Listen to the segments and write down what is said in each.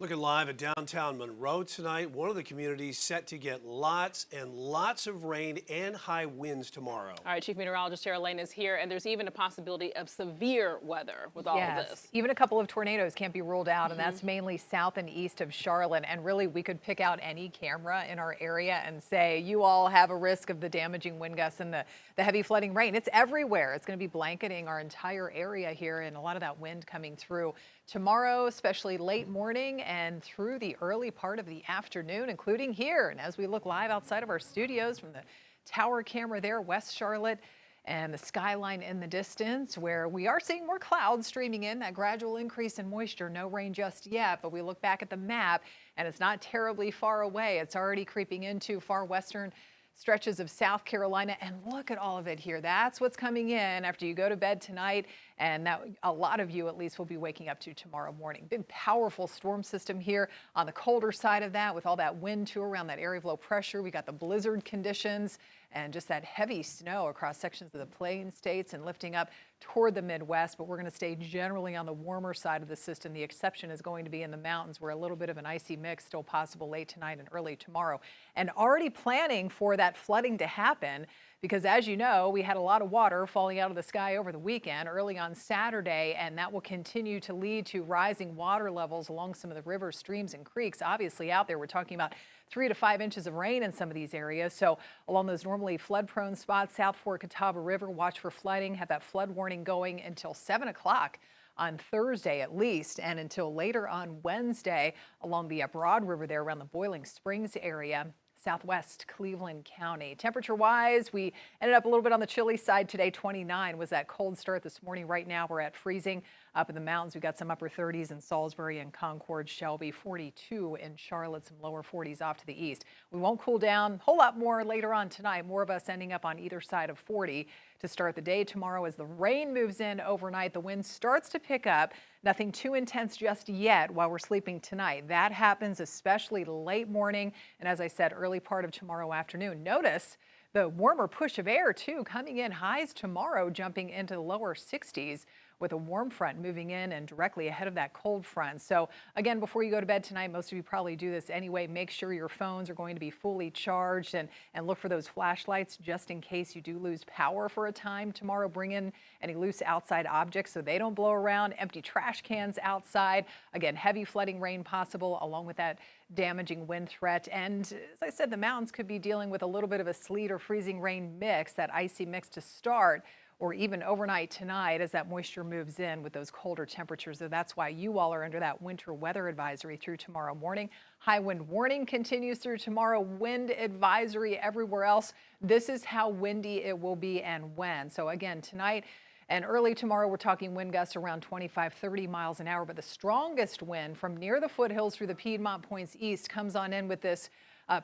Looking live at downtown Monroe tonight, one of the communities set to get lots and lots of rain and high winds tomorrow. All right, Chief Meteorologist Sarah Lane is here, and there's even a possibility of severe weather with all of this. Even a couple of tornadoes can't be ruled out, and that's mainly south and east of Charlotte. And really, we could pick out any camera in our area and say, you all have a risk of the damaging wind gusts and the heavy flooding rain. It's everywhere. It's going to be blanketing our entire area here, and a lot of that wind coming through tomorrow, especially late morning and through the early part of the afternoon, including here. And as we look live outside of our studios from the tower camera there, West Charlotte, and the skyline in the distance, where we are seeing more clouds streaming in, that gradual increase in moisture. No rain just yet, but we look back at the map and it's not terribly far away. It's already creeping into far western stretches of South Carolina, and look at all of it here. That's what's coming in after you go to bed tonight, and that a lot of you at least will be waking up to tomorrow morning. Big powerful storm system here on the colder side of that, with all that wind too around that area of low pressure. We got the blizzard conditions and just that heavy snow across sections of the plain states and lifting up toward the Midwest, but we're going to stay generally on the warmer side of the system. The exception is going to be in the mountains, where a little bit of an icy mix still possible late tonight and early tomorrow. And already planning for that flooding to happen, because as you know, we had a lot of water falling out of the sky over the weekend, early on Saturday, and that will continue to lead to rising water levels along some of the rivers, streams, and creeks. Obviously out there, we're talking about 3 to 5 inches of rain in some of these areas. So along those normally flood-prone spots, South Fork Catawba River, watch for flooding, have that flood warning going until 7 o'clock on Thursday at least, and until later on Wednesday along the Broad River there around the Boiling Springs area, southwest Cleveland County. Temperature-wise, we ended up a little bit on the chilly side today. 29 was that cold start this morning. Right now, we're at freezing up in the mountains. We got some upper 30s in Salisbury and Concord, Shelby, 42 in Charlotte, some lower 40s off to the east. We won't cool down a whole lot more later on tonight. More of us ending up on either side of 40 to start the day tomorrow. As the rain moves in overnight, the wind starts to pick up. Nothing too intense just yet while we're sleeping tonight. That happens especially late morning, and as I said, early part of tomorrow afternoon. Notice the warmer push of air too coming in. Highs tomorrow jumping into the lower 60s with a warm front moving in and directly ahead of that cold front. So again, before you go to bed tonight, most of you probably do this anyway, make sure your phones are going to be fully charged, and look for those flashlights just in case you do lose power for a time tomorrow. Bring in any loose outside objects so they don't blow around. Empty trash cans outside. Again, heavy flooding rain possible along with that damaging wind threat. And as I said, the mountains could be dealing with a little bit of a sleet or freezing rain mix, that icy mix to start, or even overnight tonight as that moisture moves in with those colder temperatures. So that's why you all are under that winter weather advisory through tomorrow morning. High wind warning continues through tomorrow. Wind advisory everywhere else. This is how windy it will be and when. So again, tonight and early tomorrow, we're talking wind gusts around 25, 30 miles an hour. But the strongest wind from near the foothills through the Piedmont points east comes on in with this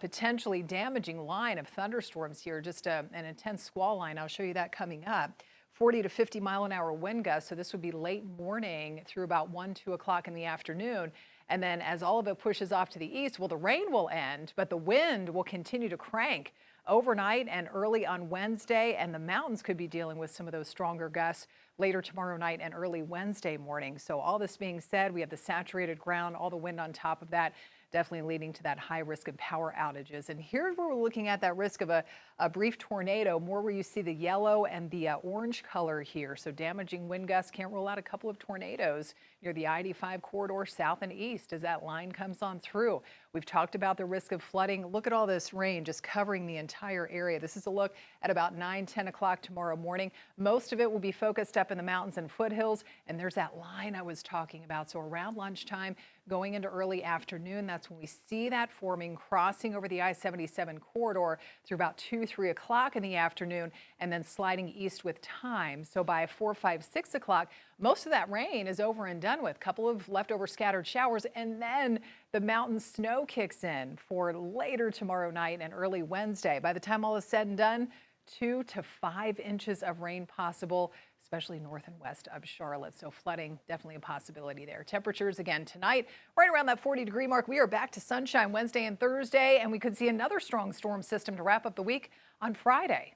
potentially damaging line of thunderstorms here, just an intense squall line. I'll show you that coming up. 40 to 50 mile an hour wind gusts. So this would be late morning through about 1, 2 o'clock in the afternoon. And then as all of it pushes off to the east, well, the rain will end, but the wind will continue to crank overnight and early on Wednesday. And the mountains could be dealing with some of those stronger gusts later tomorrow night and early Wednesday morning. So all this being said, we have the saturated ground, all the wind on top of that, definitely leading to that high risk of power outages. And here's where we're looking at that risk of a brief tornado, more where you see the yellow and the orange color here. So damaging wind gusts, can't rule out a couple of tornadoes near the I-85 corridor south and east as that line comes on through. We've talked about the risk of flooding. Look at all this rain just covering the entire area. This is a look at about 9, 10 o'clock tomorrow morning. Most of it will be focused up in the mountains and foothills, and there's that line I was talking about. So around lunchtime, going into early afternoon, that's when we see that forming, crossing over the I-77 corridor through about 2, 3 o'clock in the afternoon, and then sliding east with time. So by 4, 5, 6 o'clock, most of that rain is over and done with. A couple of leftover scattered showers, and then the mountain snow kicks in for later tomorrow night and early Wednesday. By the time all is said and done, 2 to 5 inches of rain possible, especially north and west of Charlotte. So flooding, definitely a possibility there. Temperatures again tonight, right around that 40-degree mark. We are back to sunshine Wednesday and Thursday, and we could see another strong storm system to wrap up the week on Friday.